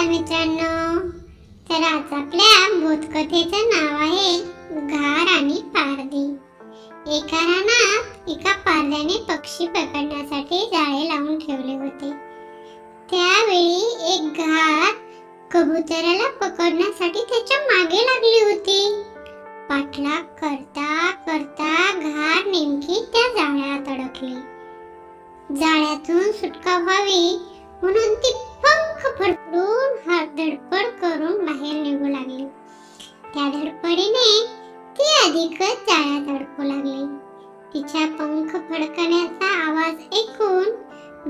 बालमित्रांनो, तर आज आपल्या बोधकथेचं नाव आहे घार आणि पारधी. एका रानात एका पारध्याने पक्षी पकडण्यासाठी जाळे लावून ठेवले होते. त्यावेळी एक घार कबुतराला पकडण्यासाठी त्याच्या मागे लागली होती. पाठलाग करता करता घार नेमकी त्या जाळ्यात अडकली. जाळ्यातून सुटका व्हावी म्हणून ती पंख फडफडून धडपड करून बाहेर निघू लागली. त्या धडपडीने ती अधिकच जाळ्यात अडकू लागली. तिच्या पंख फडकण्याचा आवाज ऐकून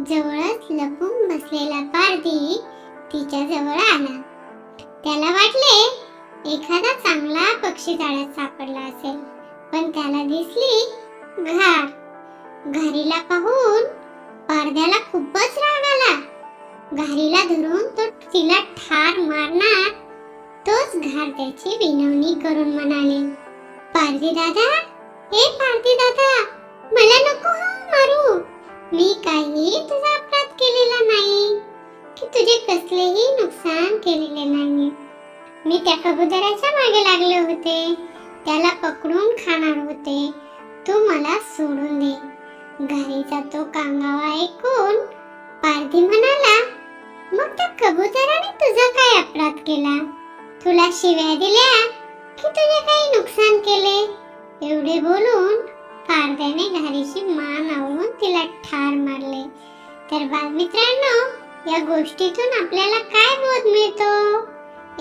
जवळच लपून बसलेला पारधी तिच्या जवळ आला. त्याला वाटले एखादा चांगला पक्षी जाळ्यात सापडला असेल, पण त्याला दिसली घार. घारीला पाहून पारध्याला खूपच राग आला. घारीला धरून तो तिला ठार मारणार. तोच घार त्याची विनवणी करून म्हणाले, पारधी दादा, हे पारधी दादा, मला नको मारू. मी काही तुझा अपराध केलेला नाही, की तुझे कसलेही नुकसान केलेले नाही. मी त्या कबुतराच्या मागे लागले होते, त्याला पकडून खाणार होते. तू मला सोडून दे. घारीचा तो कांगावा ऐकून पारधी म्हणाला, मग त्या कबुतराने तुझा काय अपराध केला? तुला शिव्या दिल्या की तुझे काही नुकसान केले? एवढे बोलून पारध्याने घारीची मान आवळून तिला ठार मारले. तर बालमित्रांनो, या गोष्टीतून आपल्याला काय बोध मिळतो?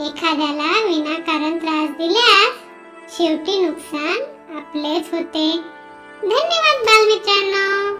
एखाद्याला विनाकारण त्रास दिल्यास शेवटी नुकसान आपलेच होते. धन्यवाद बालमित्रांनो.